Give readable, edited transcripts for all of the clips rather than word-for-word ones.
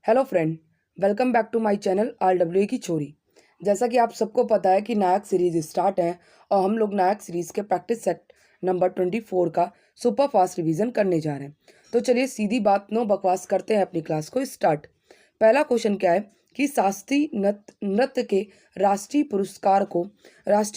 Hello friend, welcome back to my channel RWA की चोरी। जैसा कि आप सबको पता है कि नायक सीरीज़ स्टार्ट है और हम लोग नायक सीरीज़ के प्रैक्टिस सेट नंबर 24 का सुपर फास्ट रिवीजन करने जा रहे हैं। तो चलिए सीधी बात नो बकवास करते हैं अपनी क्लास को स्टार्ट। पहला क्वेश्चन क्या है कि शास्त्रीय नृत्य के राष्ट्रीय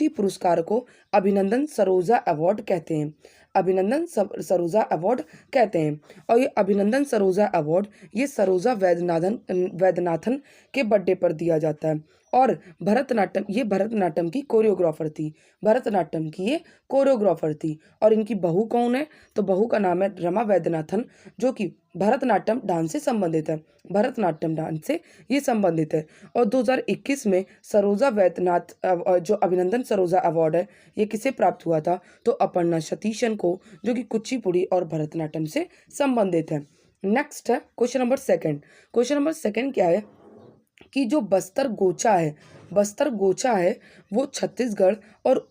पुरस्कार को अभिनंदन सरोजा अवार्ड कहते हैं। सरोजा अवार्ड कहते हैं। और ये अभिनंदन सरोजा अवार्ड ये सरोजा वैद्यनाथन के बर्थडे पर दिया जाता है। और भरतनाट्यम की कोरियोग्राफर थी। भरतनाट्यम की ये कोरियोग्राफर थी। और इनकी बहू कौन है? तो बहू का नाम है रमा वैद्यनाथन, जो कि भरतनाट्यम डांस से संबंधित है। भरतनाट्यम डांस से ये संबंधित है। और 2021 में सरोजा वैद्यनाथ जो अभिनंदन सरोजा अवार्ड है ये किसे प्राप्त हुआ था? तो अपर्णा सतीशन को, जो कि कुचिपुड़ी और भरतनाट्यम से संबंधित है। नेक्स्ट है क्वेश्चन नंबर सेकंड क्या है कि जो बस्तर गोचा है वो छत्तीसगढ़ और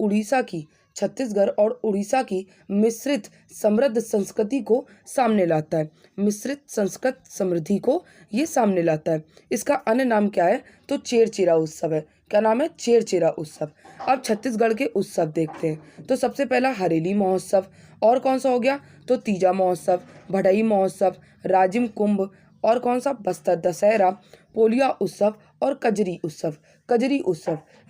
उड़ीसा की मिश्रित समृद्ध संस्कृति को सामने लाता है। मिश्रित संस्कृत समृद्धि को ये सामने लाता है। इसका अन्य नाम क्या है? तो चेरचेरा उत्सव है। क्या नाम है? चेरचेरा उत्सव। अब छत्तीसगढ़ के उत्सव देखते हैं। तो सबसे पहला हरेली महोत्सव, और कौन सा हो गया? तो तीजा महोत्सव, भड़ई महोत्सव, राजिम कुंभ, और कौन सा? बस्तर दशहरा, पोलिया उत्सव और कजरी उत्सव।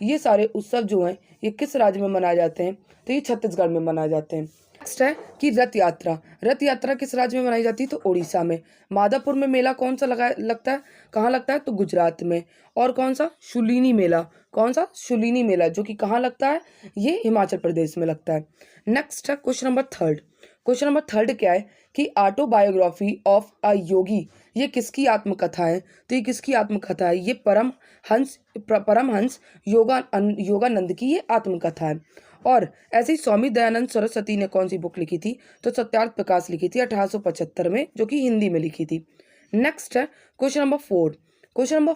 ये सारे उत्सव जो हैं ये किस राज्य में मनाए जाते हैं? तो ये छत्तीसगढ़ में मनाए जाते हैं। नेक्स्ट है कि रथ यात्रा किस राज्य में मनाई जाती है? तो उड़ीसा में। माधवपुर में मेला कौन सा लगता है? कहाँ लगता है? तो गुजरात में। और कौन सा? शूलिनी मेला, जो कि कहाँ लगता है? ये हिमाचल प्रदेश में लगता है। नेक्स्ट है क्वेश्चन नंबर थर्ड क्या है कि ऑटोबायोग्राफी ऑफ अ योगी ये किसकी आत्मकथा है? तो ये किसकी आत्मकथा है? ये परमहंस योगानंद की ये आत्मकथा है। और ऐसे ही स्वामी दयानंद सरस्वती ने कौन सी बुक लिखी थी? तो सत्यार्थ प्रकाश लिखी थी 1875 में, जो कि हिंदी में लिखी थी। नेक्स्ट है क्वेश्चन नंबर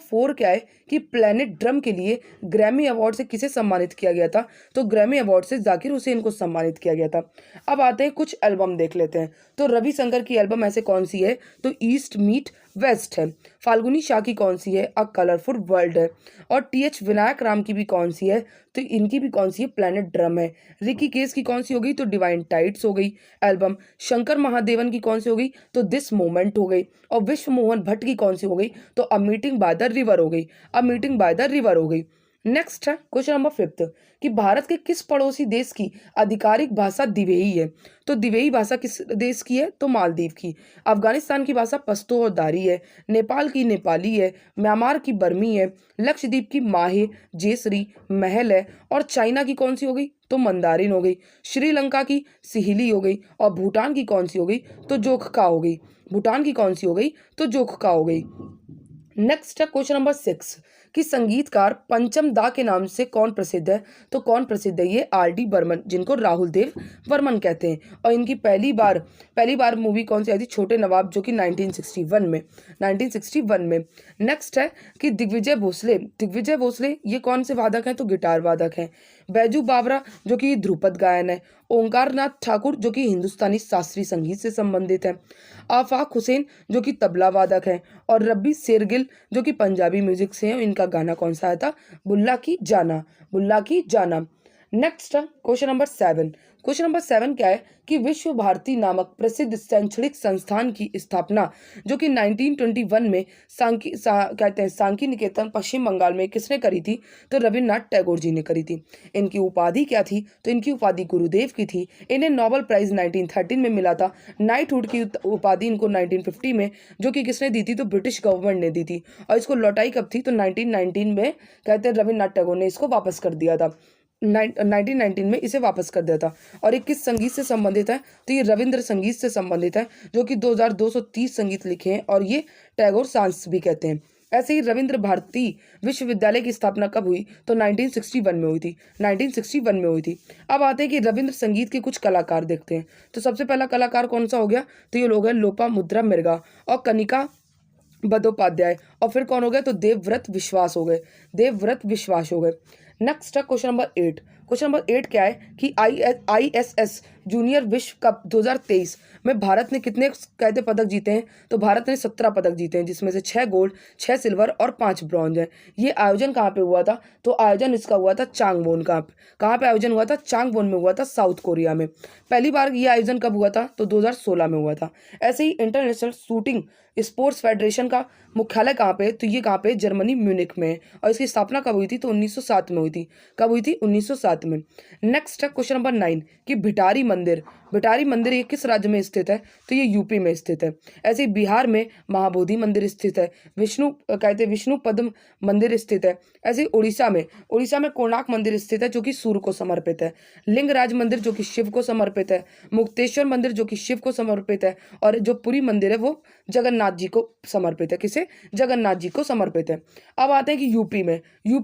4 क्या है कि प्लेनेट ड्रम के लिए ग्रैमी अवार्ड से किसे सम्मानित किया गया था? तो ग्रैमी अवार्ड से जाकिर हुसैन को सम्मानित किया गया था। अब आते हैं कुछ एल्बम देख लेते हैं। तो रविशंकर की एल्बम ऐसे कौन सी है? तो ईस्ट मीट वेस्ट है। फाल्गुनी शाह की कौन सी है? अ कलरफुल वर्ल्ड है। और TH विनायक राम की भी कौन सी है? तो इनकी भी कौन सी है? प्लेनेट ड्रम है। रिकी केस की कौन सी हो गई? तो डिवाइन टाइड्स हो गई एल्बम। शंकर महादेवन की कौन सी हो गई? तो दिस मोमेंट हो गई। और विश्व मोहन भट्ट की कौन सी हो गई? तो a meeting by the river हो गई। नेक्स्ट है क्वेश्चन नंबर 5 कि भारत के किस पड़ोसी देश की आधिकारिक भाषा दिवेही है? तो दिवेही भाषा किस देश की है? तो मालदीव की। अफगानिस्तान की भाषा पश्तो और दारी है। नेपाल की नेपाली है। म्यांमार की बर्मी है। लक्षद्वीप की माहे जेसरी महल है। और चाइना की कौन सी हो गई? तो मंदारिन हो गई। श्रीलंका की सिहिली हो गई। और भूटान की कौन सी हो गई? तो जोखका हो गई। नेक्स्ट है क्वेश्चन नंबर 6 कि संगीतकार पंचम दा के नाम से कौन प्रसिद्ध है? तो कौन प्रसिद्ध है? ये RD बर्मन, जिनको राहुल देव वर्मन कहते हैं। और इनकी पहली बार मूवी कौन सी आई थी? छोटे नवाब, जो कि 1961 में। नेक्स्ट है कि दिग्विजय भोसले ये कौन से वादक हैं? तो गिटार वादक हैं। बैजू बावरा, जो कि ध्रुपद गायन है। ओंकार नाथ ठाकुर, जो कि हिंदुस्तानी शास्त्रीय संगीत से संबंधित है। आफाक हुसैन, जो कि तबला वादक है। और रब्बी शेरगिल, जो कि पंजाबी म्यूजिक से है। इनका गाना कौन सा आया था? बुल्ला की जाना। नेक्स्ट क्वेश्चन नंबर 7 क्या है कि विश्व भारती नामक प्रसिद्ध शैक्षणिक संस्थान की स्थापना, जो कि 1921 में सांकी निकेतन पश्चिम बंगाल में किसने करी थी? तो रविन्द्रनाथ टैगोर जी ने करी थी। इनकी उपाधि क्या थी? तो इनकी उपाधि गुरुदेव की थी। इन्हें नोबेल प्राइज 1913 में मिला था। नाइटहुड की उपाधि इनको 1950 में, जो कि किसने दी थी? तो ब्रिटिश गवर्नमेंट ने दी थी। और इसको लौटाई कब थी? तो 1919 में रविन्द्रनाथ टैगोर ने इसको वापस कर दिया था। 1919 में इसे वापस कर दिया था। और ये किस संगीत से संबंधित है? तो ये रविंद्र संगीत से संबंधित है, जो कि 2230 संगीत लिखे हैं। और ये टैगोर सांस भी कहते हैं। ऐसे ही रविंद्र भारती विश्वविद्यालय की स्थापना कब हुई? तो 1961 में हुई थी। अब आते हैं कि रविंद्र संगीत के कुछ कलाकार देखते हैं। तो सबसे पहला कलाकार कौन सा हो गया? तो ये लोग हैं लोपामुद्रा मिर्गा और कनिका बंदोपाध्याय। और फिर कौन हो गया? तो देवव्रत विश्वास हो गए। नेक्स्ट है क्वेश्चन नंबर 8। क्वेश्चन नंबर 8 क्या है कि ISS जूनियर विश्व कप 2023 में भारत ने कितने कहते पदक जीते हैं? तो भारत ने 17 पदक जीते हैं, जिसमें से 6 गोल्ड, 6 सिल्वर और 5 ब्रॉन्ज है। ये आयोजन कहाँ पे हुआ था? तो आयोजन इसका हुआ था चांगवोन। कहाँ पे आयोजन हुआ था? चांगवोन में हुआ था, साउथ कोरिया में। पहली बार ये आयोजन कब हुआ था? तो 2016 में हुआ था। ऐसे ही इंटरनेशनल शूटिंग स्पोर्ट्स फेडरेशन का मुख्यालय कहाँ पे है? तो ये कहाँ पे? जर्मनी, म्यूनिक में है। और इसकी स्थापना कब हुई थी? तो 1907 में हुई थी। कब हुई थी? 1907 में। नेक्स्ट है क्वेश्चन नंबर 9 कि भिटारी मंदिर। भिटारी मंदिर ये किस राज्य में स्थित है? तो ये यूपी में स्थित है। ऐसे ही बिहार में महाबोधि मंदिर स्थित है। कहते विष्णु पद्म मंदिर स्थित है। ऐसे ही उड़ीसा में कोणार्क मंदिर स्थित है, जो कि सूर्य को समर्पित है। लिंगराज मंदिर जो कि शिव को समर्पित है। मुक्तेश्वर मंदिर जो कि शिव को समर्पित है। और जो पुरी मंदिर है वो जगन्नाथ जी को समर्पित है। किसे? जगन्नाथ जी को समर्पित है। अब आते हैं कि यूपी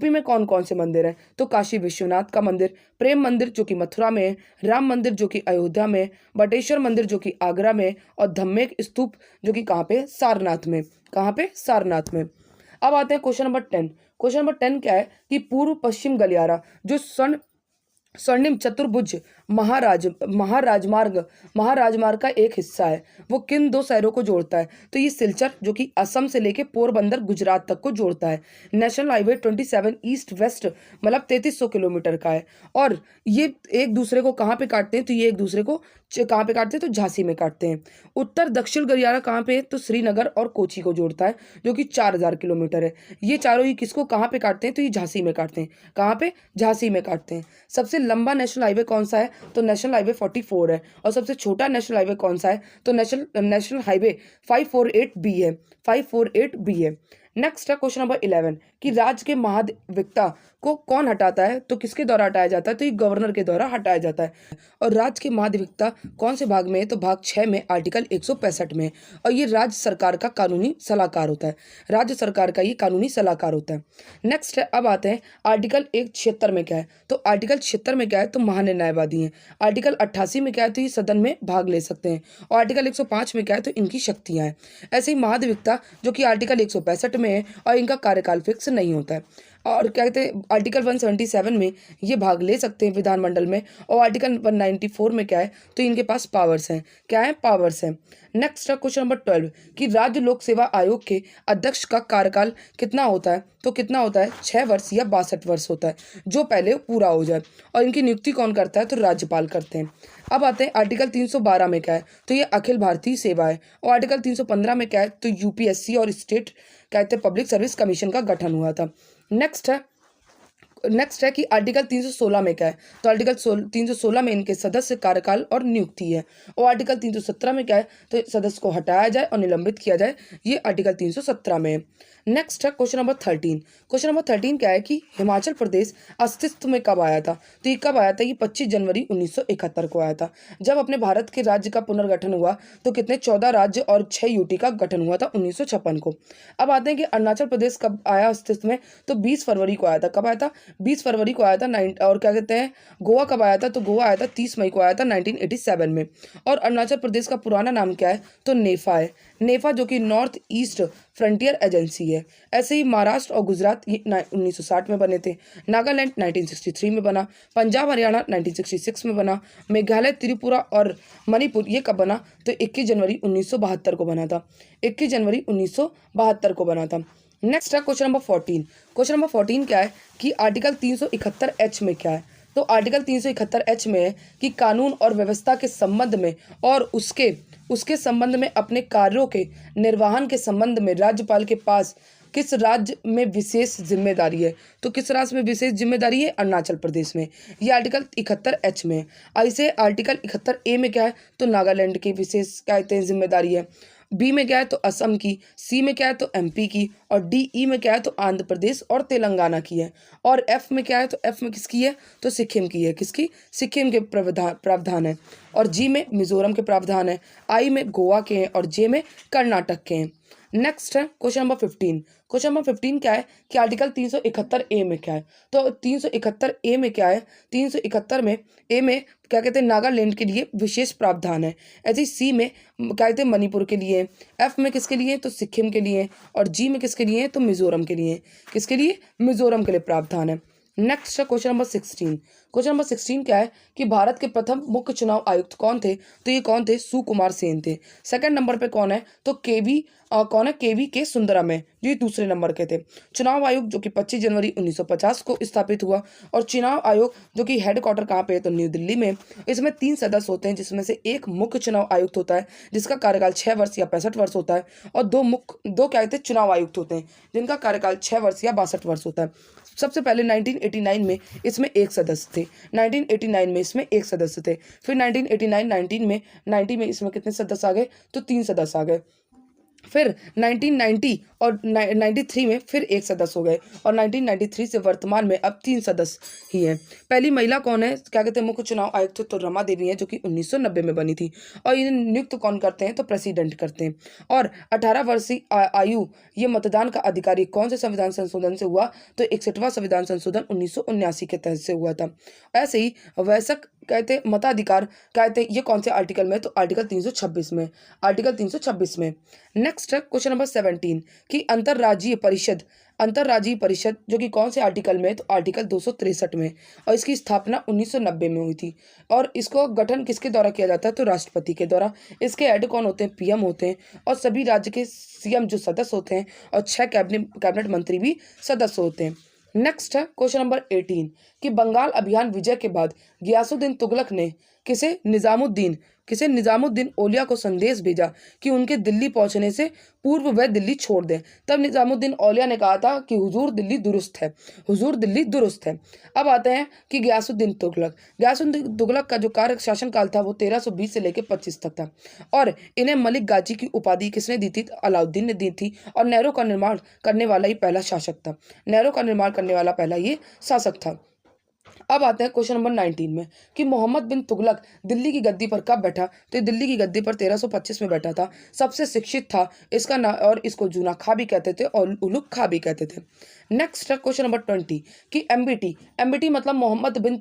में कौन कौन से मंदिर हैं? तो काशी विश्वनाथ का मंदिर, प्रेम मंदिर जो कि मथुरा में है, राम मंदिर जो कि अयोध्या में, बटेश्वर मंदिर जो कि आगरा में, और धम्मेक स्तूप जो कि कहाँ पे? सारनाथ में। कहाँ पे? सारनाथ में। अब आते हैं क्वेश्चन नंबर 10। क्वेश्चन नंबर 10 क्या है कि पूर्व पश्चिम गलियारा जो स्वर्णिम चतुर्भुज महाराजमार्ग का एक हिस्सा है, वो किन दो शहरों को जोड़ता है? तो ये सिलचर जो कि असम से लेके पोरबंदर गुजरात तक को जोड़ता है। नेशनल हाईवे 27 ईस्ट वेस्ट मतलब 3300 किलोमीटर का है। और ये एक दूसरे को कहाँ पे काटते हैं? तो ये एक दूसरे को कहाँ पे काटते हैं? तो झांसी में काटते हैं। उत्तर दक्षिण गलियारा कहाँ पे है? तो श्रीनगर और कोची को जोड़ता है, जो कि 4000 किलोमीटर है। ये चारों ही किसको कहाँ पे काटते हैं? तो ये झांसी में काटते हैं। कहाँ पे? झांसी में काटते हैं। सबसे लंबा नेशनल हाईवे कौन सा है? तो नेशनल हाईवे 44 है। और सबसे छोटा नेशनल हाईवे कौन सा है? तो नेशनल हाईवे 548B है। 548B है। नेक्स्ट है क्वेश्चन नंबर 11 कि राज्य के महाधिवक्ता को कौन हटाता है? तो किसके द्वारा हटाया जाता है? तो ये गवर्नर के द्वारा हटाया जाता है। और राज्य के महाधिवक्ता कौन से भाग में है? तो भाग 6 में आर्टिकल 165 में। और ये राज्य सरकार का कानूनी सलाहकार होता है। राज्य सरकार का ये कानूनी सलाहकार होता है। नेक्स्ट है, अब आते हैं आर्टिकल 176 में क्या है? तो आर्टिकल 76 में क्या है? तो महान्यायवादी हैं। आर्टिकल 88 में क्या है? तो ये सदन में भाग ले सकते हैं। और आर्टिकल 105 में क्या है? तो इनकी शक्तियां हैं। ऐसे ही महाधिवक्ता जो कि आर्टिकल 165 में है और इनका कार्यकाल फिक्स नहीं होता है। और क्या कहते हैं, आर्टिकल 177 में ये भाग ले सकते हैं विधानमंडल में। और आर्टिकल 194 में क्या है? तो इनके पास पावर्स हैं। क्या है? पावर्स हैं। नेक्स्ट है क्वेश्चन नंबर 12 कि राज्य लोक सेवा आयोग के अध्यक्ष का कार्यकाल कितना होता है? तो कितना होता है? 6 वर्ष या 62 वर्ष होता है, जो पहले पूरा हो जाए। और इनकी नियुक्ति कौन करता है? तो राज्यपाल करते हैं। अब आते हैं आर्टिकल 312 में क्या है? तो ये अखिल भारतीय सेवा है। और आर्टिकल 315 में क्या है? तो यूपीएससी और स्टेट कहते हैं पब्लिक सर्विस कमीशन का गठन हुआ था। नेक्स्ट है कि आर्टिकल 316 में क्या है? तो आर्टिकल 316 में इनके सदस्य कार्यकाल और नियुक्ति है। और आर्टिकल 317 में क्या है? तो सदस्य को हटाया जाए और निलंबित किया जाए, ये आर्टिकल 317 में है। नेक्स्ट है क्वेश्चन नंबर 13। क्वेश्चन नंबर 13 क्या है कि हिमाचल प्रदेश अस्तित्व में कब आया था? तो ये कब आया था? ये 25 जनवरी 1971 को आया था। जब अपने भारत के राज्य का पुनर्गठन हुआ तो कितने 14 राज्य और 6 यूटी का गठन हुआ था 1956 को। अब आते हैं कि अरुणाचल प्रदेश कब आया अस्तित्व में? तो 20 फरवरी को आया था। कब आया था? 20 फरवरी को आया था। और क्या कहते हैं, गोवा कब आया था? तो गोवा आया था 30 मई को आया था 1987 में। और अरुणाचल प्रदेश का पुराना नाम क्या है? तो नेफा है। नेफा जो कि नॉर्थ ईस्ट फ्रंटियर एजेंसी है। ऐसे ही महाराष्ट्र और गुजरात ये 1960 में बने थे। नागालैंड 1963 में बना। पंजाब हरियाणा 1966 में बना। मेघालय, त्रिपुरा और मणिपुर ये कब बना? तो 21 जनवरी 1972 को बना था। 21 जनवरी 1972 को बना था। नेक्स्ट है क्वेश्चन नंबर 14। क्वेश्चन नंबर 14 क्या है कि आर्टिकल 371H में क्या है? तो आर्टिकल 371H में है कि कानून और व्यवस्था के संबंध में और उसके संबंध में अपने कार्यों के निर्वहन के संबंध में राज्यपाल के पास किस राज्य में विशेष जिम्मेदारी है? तो किस राज्य में विशेष जिम्मेदारी है? अरुणाचल प्रदेश में। ये आर्टिकल 71H में है। ऐसे आर्टिकल 71A में क्या है? तो नागालैंड की विशेष कहते हैं जिम्मेदारी है। बी में क्या है? तो असम की। सी में क्या है? तो एमपी की। और डी में क्या है? तो आंध्र प्रदेश और तेलंगाना की है। और एफ में क्या है? तो एफ में किसकी है? तो सिक्किम की है। किसकी? सिक्किम के प्रावधान है। और जी में मिजोरम के प्रावधान है। आई में गोवा के हैं और जे में कर्नाटक के हैं। नेक्स्ट है क्वेश्चन नंबर 15। क्वेश्चन नंबर 15 क्या है कि आर्टिकल 371A में क्या है? तो 371A में क्या है? 371 में ए में क्या कहते हैं, नागालैंड के लिए विशेष प्रावधान है। ऐसे ही सी में क्या कहते हैं, मणिपुर के लिए। एफ में किसके लिए? तो सिक्किम के लिए। और जी में किसके लिए? तो मिजोरम के लिए। किसके लिए? मिजोरम के लिए प्रावधान है। नेक्स्ट है क्वेश्चन नंबर 16। क्वेश्चन नंबर 16 क्या है कि भारत के प्रथम मुख्य चुनाव आयुक्त कौन थे? तो ये कौन थे? सुकुमार सेन थे। सेकंड नंबर पे कौन है? तो कौन है? केवी के सुंदरम है, जो ये दूसरे नंबर के थे। चुनाव आयोग जो कि 25 जनवरी 1950 को स्थापित हुआ, और चुनाव आयोग जो कि हेडक्वार्टर कहाँ पे है? तो न्यू दिल्ली में। इसमें 3 सदस्य होते हैं, जिसमें से एक मुख्य चुनाव आयुक्त होता है जिसका कार्यकाल 6 वर्ष या 65 वर्ष होता है, और दो क्या कहते हैं? चुनाव आयुक्त होते हैं जिनका कार्यकाल 6 वर्ष या 62 वर्ष होता है। सबसे पहले 1989 में इसमें एक सदस्य थे, 1989 में इसमें एक सदस्य थे। फिर 1989 19 में 90 में इसमें कितने सदस्य आ गए? तो 3 सदस्य आ गए। फिर 1990 और 93 में फिर एक सदस्य हो गए, और 1993 से वर्तमान में अब 3 सदस्य ही हैं। पहली महिला कौन है? क्या कहते हैं? मुख्य चुनाव आयुक्त तो रमा देवी हैं, जो कि 1990 में बनी थी। और इन्हें नियुक्त कौन करते हैं? तो प्रेसिडेंट करते हैं। और 18 वर्षीय आयु ये मतदान का अधिकारी कौन से संविधान संशोधन से हुआ? तो 61वां संविधान संशोधन 1979 के तहत से हुआ था। ऐसे ही वयस्क कहते हैं मताधिकार कहते हैं ये कौन से आर्टिकल में? तो आर्टिकल 326 में, आर्टिकल 326 में। नेक्स्ट है क्वेश्चन नंबर 17 कि अंतर्राज्यीय परिषद जो कि कौन से आर्टिकल में? तो आर्टिकल 263 में, और इसकी स्थापना 1990 में हुई थी। और इसको गठन किसके द्वारा किया जाता है? तो राष्ट्रपति के द्वारा। इसके हेड कौन होते हैं? पीएम होते हैं, और सभी राज्य के सीएम जो सदस्य होते हैं, और 6 कैबिनेट मंत्री भी सदस्य होते हैं। नेक्स्ट है क्वेश्चन नंबर 18 कि बंगाल अभियान विजय के बाद गियासुद्दीन तुगलक ने किसे निजामुद्दीन औलिया को संदेश भेजा कि उनके दिल्ली पहुंचने से पूर्व वह दिल्ली छोड़ दें। तब निजामुद्दीन औलिया ने कहा था कि हुजूर दिल्ली दुरुस्त है, हुजूर दिल्ली दुरुस्त है। अब आते हैं कि गियासुद्दीन तुगलक का जो कार्य शासन काल था वो 1320 से लेकर 25 तक था, और इन्हें मलिक गाजी की उपाधि किसने दी थी? तो अलाउद्दीन ने दी थी, और नहरों का निर्माण करने वाला ही पहला शासक था, नहरों का निर्माण करने वाला पहला ये शासक था। अब आते हैं क्वेश्चन नंबर 19 में कि मोहम्मद बिन तुगलक दिल्ली की गद्दी पर कब बैठा? तो ये दिल्ली की गद्दी पर 1325 में बैठा था। सबसे शिक्षित था, इसका नाम, और इसको जूना खा भी कहते थे और उलुग खा भी कहते थे। नेक्स्ट है क्वेश्चन नंबर 20 कि एमबीटी मतलब मोहम्मद बिन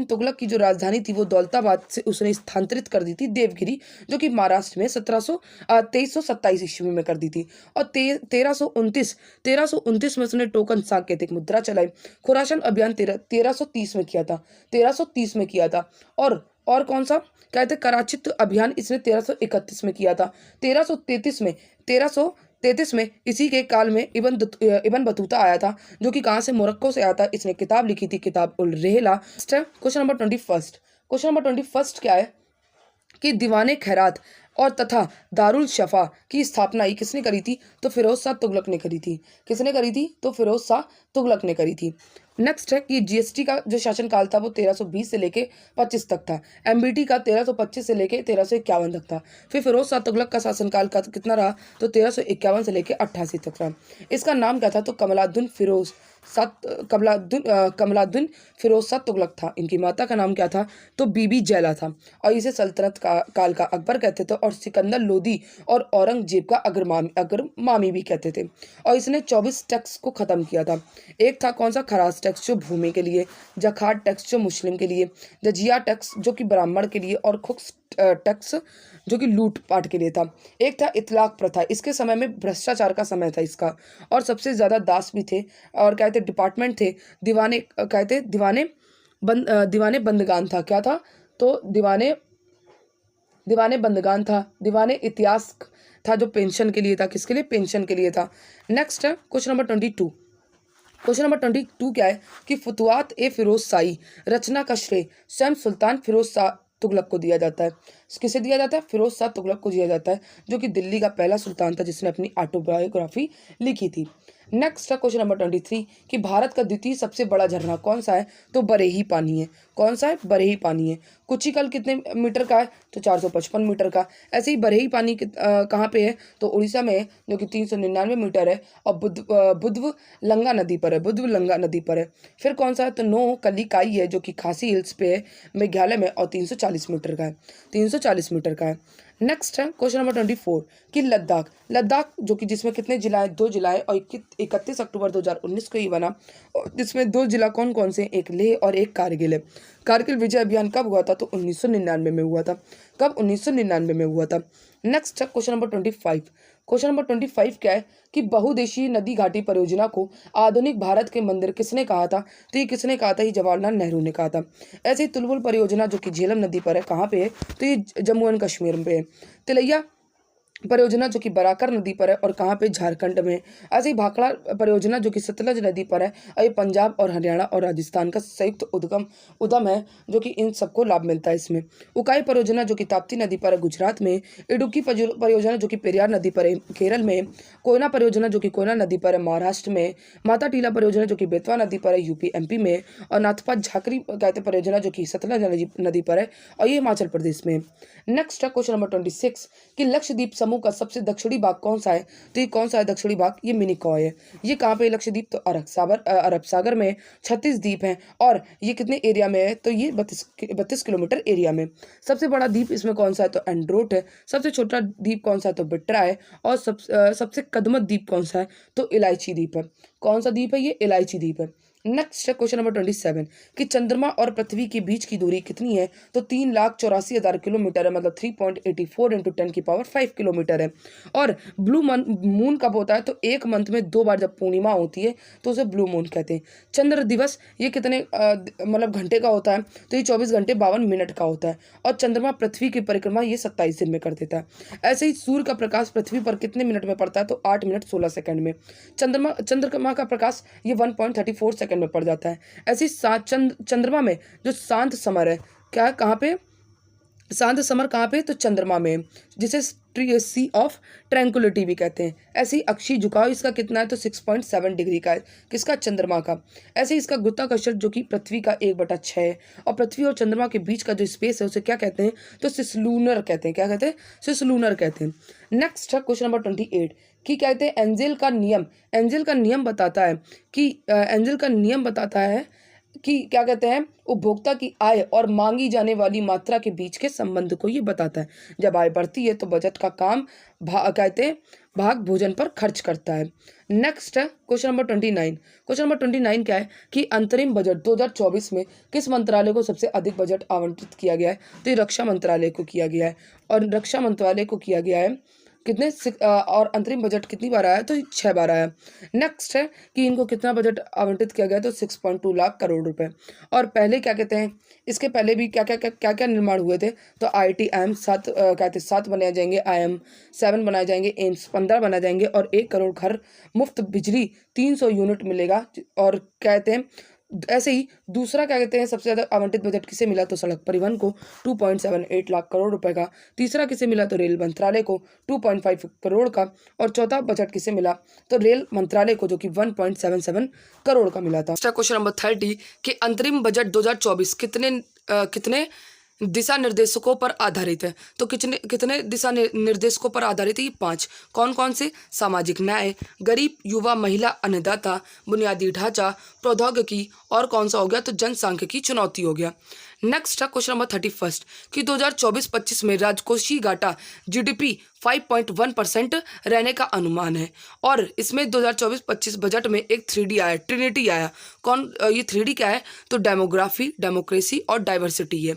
तुगलक की जो राजधानी थी वो दौलताबाद से उसने स्थानांतरित कर दी थी देवगिरी, जो कि महाराष्ट्र में 2327 ईस्वी में कर दी थी। और 1329 में उसने टोकन सांकेतिक मुद्रा चलाई। खुरासान अभियान 1330 में किया था, 1330 में किया था। और कौन सा कहते हैं? कराचित अभियान इसने 1331 में किया था। 1333 में इसी के काल में इब्न बतूता आया था, जो कि कहाँ से? मोरक्को से आया था। इसने किताब लिखी थी, किताब उल रेहला। क्वेश्चन नंबर 21 क्या है कि दीवाने खैरात और तथा दारुल शफा की स्थापना ही किसने करी थी? तो फिरोज शाह तुगलक ने करी थी। किसने करी थी? तो फिरोज शाह तुगलक ने करी थी। नेक्स्ट है कि जीएसटी का जो शासनकाल था वो 1320 से लेके 25 तक था। एमबीटी का 1325 से लेके 1351 तक था। फिर फिरोज शाह तुगलक का शासनकाल का कितना रहा? तो 1351 से लेके 88 तक रहा। इसका नाम क्या था? तो कमलाद्दीन फिरोज शाह तुगलक था। इनकी माता का नाम क्या था? तो बीबी जैला था, और इसे सल्तनत काल का अकबर कहते थे, और सिकंदर लोदी और औरंगजेब का अग्रमामी भी कहते थे। और इसने 24 टैक्स को खत्म किया था। एक था कौन सा? खराज टैक्स जो भूमि के लिए, जखात टैक्स जो मुस्लिम के लिए, जजिया टैक्स जो कि ब्राह्मण के लिए, और खुक्स टैक्स जो कि लूटपाट के लिए था। एक था इतलाक प्रथा, इसके समय में भ्रष्टाचार का समय था इसका, और सबसे ज़्यादा दास भी थे, और कहते डिपार्टमेंट थे दीवाने, कहते दीवाने बंदगान था। क्या था? तो दीवाने बंदगान था। दीवाने इतिहास था जो पेंशन के लिए था। किसके लिए? पेंशन के लिए था। नेक्स्ट है क्वेश्चन नंबर 22। क्वेश्चन नंबर 22 क्या है कि फुतुहात ए फिरोज शाही रचना का श्रेय स्वयं सुल्तान फिरोज शाह तुगलक को दिया जाता है। किसे दिया जाता है? फिरोज शाह तुगलक को दिया जाता है, जो कि दिल्ली का पहला सुल्तान था जिसने अपनी ऑटोबायोग्राफी लिखी थी। नेक्स्ट है क्वेश्चन नंबर 23 कि भारत का द्वितीय सबसे बड़ा झरना कौन सा है? तो बरेही पानी है। कौन सा है? बरेही पानी है। कुचिकल कितने मीटर का है? तो 455 मीटर का। ऐसे ही बरेही पानी कहाँ पे है? तो उड़ीसा में है, जो कि 399 मीटर है, और बुधवलंगा नदी पर है। फिर कौन सा है? तो नो कलिकाई है, जो कि खासी हिल्स पे है मेघालय में, और 340 मीटर का है, 340 मीटर का है। नेक्स्ट है क्वेश्चन नंबर 24 कि लद्दाख जो कि जिसमें कितने जिला 2 जिला है, और 31 अक्टूबर 2019 को ही बना। और जिसमें 2 जिला कौन कौन से? एक लेह और एक कारगिल है। कारगिल विजय अभियान कब हुआ था? तो 1999 में हुआ था। कब? 1999 में हुआ था। नेक्स्ट है क्वेश्चन नंबर 25। क्वेश्चन नंबर 25 क्या है कि बहुउद्देशीय नदी घाटी परियोजना को आधुनिक भारत के मंदिर किसने कहा था? तो ये किसने कहा था? ये जवाहरलाल नेहरू ने कहा था। ऐसे ही तुलबुल परियोजना जो कि झेलम नदी पर है, कहाँ पे है? तो ये जम्मू एंड कश्मीर में है। तिलैया परियोजना जो कि बराकर नदी पर है और कहाँ पे? झारखंड में। ऐसे ही भाखड़ा परियोजना जो कि सतलज नदी पर है और ये पंजाब और हरियाणा और राजस्थान का संयुक्त उद्यम है, जो कि इन सबको लाभ मिलता है इसमें। उकाई परियोजना जो कि ताप्ती नदी पर है गुजरात में। इडुक्की परियोजना जो कि पेरियार नदी पर है केरल में। कोयना परियोजना जो कि कोयना नदी पर है महाराष्ट्र में। माता टीला परियोजना जो कि बेतवा नदी पर है यूपी एमपी में। और नाथपा झाकरी कहते परियोजना जो कि सतलज नदी पर है और ये हिमाचल प्रदेश में। नेक्स्ट है क्वेश्चन नंबर 26 कि लक्षद्वीप समूह का सबसे दक्षिणी भाग कौन सा है? तो ये कौन सा है दक्षिणी भाग? ये मिनिकॉय है। ये कहाँ पे? लक्षद्वीप तो अरब सागर में 36 द्वीप हैं और ये कितने एरिया में है? तो ये 32 किलोमीटर एरिया में। सबसे बड़ा द्वीप इसमें कौन सा है? तो एंड्रोट है। सबसे छोटा द्वीप कौन सा है? तो बिट्रा है। और सबसे कदमत द्वीप कौन सा है? तो इलायची द्वीप है। कौन सा द्वीप है? ये इलायची द्वीप है। नेक्स्ट है क्वेश्चन नंबर 27 कि चंद्रमा और पृथ्वी के बीच की दूरी कितनी है? तो 3,84,000 किलोमीटर है, मतलब 3.84 इंटू 10⁵ किलोमीटर है। और ब्लू मून कब होता है? तो एक मंथ में 2 बार जब पूर्णिमा होती है तो उसे ब्लू मून कहते हैं। चंद्र दिवस ये कितने मतलब घंटे का होता है? तो ये 24 घंटे 52 मिनट का होता है। और चंद्रमा पृथ्वी की परिक्रमा ये 27 दिन में कर देता है। ऐसे ही सूर्य का प्रकाश पृथ्वी पर कितने मिनट में पड़ता है? तो 8 मिनट 16 सेकंड में। चंद्रमा का प्रकाश ये 1.34 सेकंड में पड़ जाता है। ऐसे ही चंद्रमा में जो शांत समर है, क्या है? कहाँ पे शांत समर? कहाँ पे? तो चंद्रमा में, जिसे सी ऑफ ट्रैंक्विलिटी भी कहते हैं। ऐसे ही अक्षीय झुकाव इसका कितना है? तो 6.7 डिग्री का है। किसका? चंद्रमा का। ऐसे ही इसका गुरुत्वाकर्षण जो कि पृथ्वी का 1/6 है। और पृथ्वी और चंद्रमा के बीच का जो स्पेस है उसे क्या कहते हैं? तो सिसलूनर कहते हैं। क्या कहते हैं? सिसलूनर कहते हैं। नेक्स्ट है क्वेश्चन नंबर 28 कि कहते हैं एंजेल का नियम बताता है कि कि क्या कहते हैं? उपभोक्ता की आय और मांगी जाने वाली मात्रा के बीच के संबंध को ये बताता है। जब आय बढ़ती है तो बजट का काम कहते हैं भाग भोजन पर खर्च करता है। नेक्स्ट है क्वेश्चन नंबर 29। क्वेश्चन नंबर 29 क्या है कि अंतरिम बजट 2024 में किस मंत्रालय को सबसे अधिक बजट आवंटित किया गया है? तो ये रक्षा मंत्रालय को किया गया है। और रक्षा मंत्रालय को किया गया है कितने और अंतरिम बजट कितनी बार आया? तो 6 बार आया। नेक्स्ट है कि इनको कितना बजट आवंटित किया गया? तो 6.2 लाख करोड़ रुपए। और पहले क्या कहते हैं, इसके पहले भी क्या निर्माण हुए थे? तो IIT-IIM 7 बनाए जाएंगे, IIM 7 बनाए जाएंगे, एम्स 15 बनाए जाएंगे और 1 करोड़ घर मुफ्त बिजली 300 यूनिट मिलेगा। और कहते हैं ऐसे ही दूसरा क्या कहते हैं सबसे ज़्यादा आवंटित बजट किसे मिला? तो सड़क परिवहन को 2.78 लाख करोड़ रुपए का। तीसरा किसे मिला? तो रेल मंत्रालय को 2.5 करोड़ का। और चौथा बजट किसे मिला? तो रेल मंत्रालय को, जो कि 1.77 करोड़ का मिला था। क्वेश्चन नंबर 30 कि अंतरिम बजट 2024 कितने दिशा निर्देशकों पर आधारित है? तो कितने दिशा निर्देशकों पर आधारित है? ये 5। कौन कौन से? सामाजिक न्याय, गरीब, युवा, महिला, अन्नदाता, बुनियादी ढांचा, प्रौद्योगिकी और कौन सा हो गया? तो जनसांख्यिकी चुनौती हो गया। नेक्स्ट है क्वेश्चन नंबर 31 कि 2024-25 में राजकोषीय घाटा GDP 5.1% रहने का अनुमान है। और इसमें 2024-25 बजट में एक 3D आया, ट्रिनिटी आया। ये 3D क्या है? तो डेमोग्राफी, डेमोक्रेसी और डाइवर्सिटी है।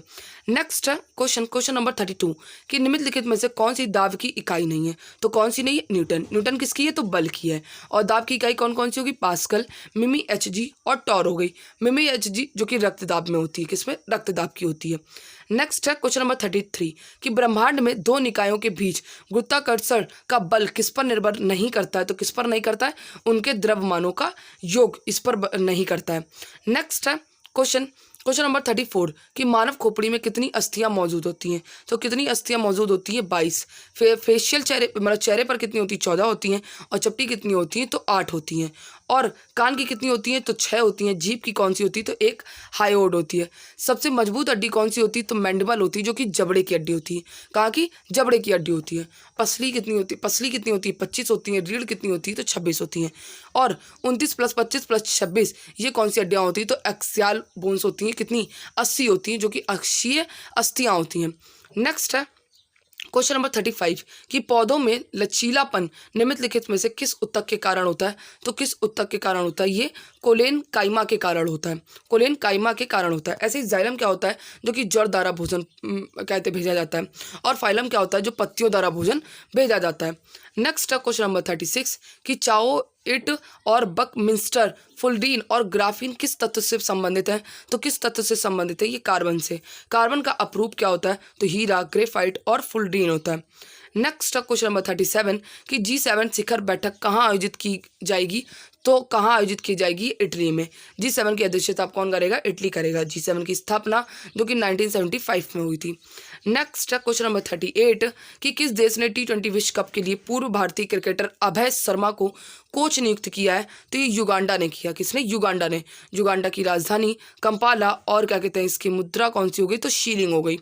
नेक्स्ट है क्वेश्चन नंबर 32 कि निम्नलिखित में से कौन सी दाब की इकाई नहीं है? तो कौन सी नहीं है? न्यूटन किसकी है? तो बल की है। और दाब की इकाई कौन कौन सी होगी? पास्कल, मिमी, HG और टॉर हो गई। मिमी HG जो कि रक्तदाब में होती है, किसमें? रक्तदाब की होती है। नेक्स्ट है क्वेश्चन नंबर 33 कि ब्रह्मांड में 2 निकायों के बीच गुरुत्वाकर्षण का बल किस पर निर्भर नहीं करता है? तो किस पर नहीं करता है? उनके द्रव्यमानों का योग इस पर नहीं करता है। नेक्स्ट है क्वेश्चन नंबर 34 कि मानव खोपड़ी में कितनी अस्थियां मौजूद होती हैं? तो कितनी अस्थियां मौजूद होती हैं? 22। फेशियल चेहरे पर कितनी होती है? 14 होती हैं। और चपटी कितनी होती है? तो 8 होती हैं। और कान की कितनी होती हैं? तो 6 होती हैं। जीभ की कौन सी होती है? तो एक हायोड होती है। सबसे मजबूत हड्डी कौन सी होती है? तो मैंडिबल होती है, जो कि जबड़े की हड्डी होती है। कहाँ की? जबड़े की हड्डी होती है। पसली कितनी होती है? 25 होती है। रीढ़ कितनी होती है? तो 26 होती हैं। और 29 + 25 + 26 ये कौन सी हड्डियाँ होती हैं? तो एक्सियल बोन्स होती हैं। कितनी? 80 होती हैं, जो कि अक्षीय अस्थियाँ होती हैं। नेक्स्ट है क्वेश्चन नंबर 35 कि पौधों में लचीलापन निम्नलिखित में से किस ऊतक के कारण होता है? तो किस ऊतक के कारण होता है? ये कोलेन काइमा के कारण होता है। कोलेन काइमा के कारण होता है। ऐसे ही जाइलम क्या होता है? जो कि जड़ द्वारा भोजन कहते भेजा जाता है। और फाइलम क्या होता है? जो पत्तियों द्वारा भोजन भेजा जाता है। नेक्स्ट है क्वेश्चन नंबर 36 कि चाओ इट और बकमिंस्टर फुलडीन और ग्राफीन किस तत्व से संबंधित है? तो किस तत्व से संबंधित है? ये कार्बन से। कार्बन का अपरूप क्या होता है? तो हीरा, ग्रेफाइट और फुलडीन होता है। नेक्स्ट क्वेश्चन नंबर 37 कि G7 शिखर बैठक कहाँ आयोजित की जाएगी? तो कहाँ आयोजित की जाएगी? इटली में। G7 की अध्यक्षता आप कौन करेगा? इटली करेगा। G7 की स्थापना जो कि 1975 में हुई थी। नेक्स्ट क्वेश्चन नंबर 38 कि किस देश ने T20 विश्व कप के लिए पूर्व भारतीय क्रिकेटर अभय शर्मा को कोच नियुक्त किया है? तो ये युगांडा ने किया। किसने? युगांडा ने। युगांडा की राजधानी कंपाला और क्या कहते हैं इसकी मुद्रा कौन सी हो गई? तो शीलिंग हो गई।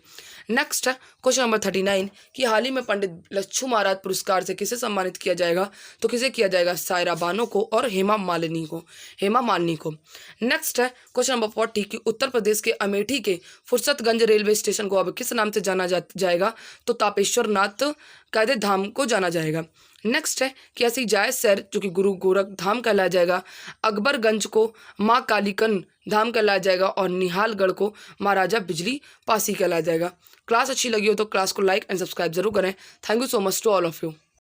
नेक्स्ट है क्वेश्चन नंबर 39 कि हाल ही में पंडित लच्छू महाराज पुरस्कार से किसे सम्मानित किया जाएगा? तो किसे किया जाएगा? सायरा बानो को और हेमा मालिनी को। हेमा मालिनी को। नेक्स्ट है क्वेश्चन नंबर 40 कि उत्तर प्रदेश के अमेठी के फुर्सतगंज रेलवे स्टेशन को अब किस नाम से जाना जाएगा? तो तापेश्वर नाथ कायदे धाम को जाना जाएगा। नेक्स्ट है कि ऐसी जायज शहर जो कि गुरु गोरख धाम कहलाया जाएगा। अकबरगंज को माँ कालीकन धाम कहलाया जाएगा और निहालगढ़ को महाराजा बिजली पासी कहलाया जाएगा। क्लास अच्छी लगी हो तो क्लास को लाइक एंड सब्सक्राइब जरूर करें। Thank you so much to all of you.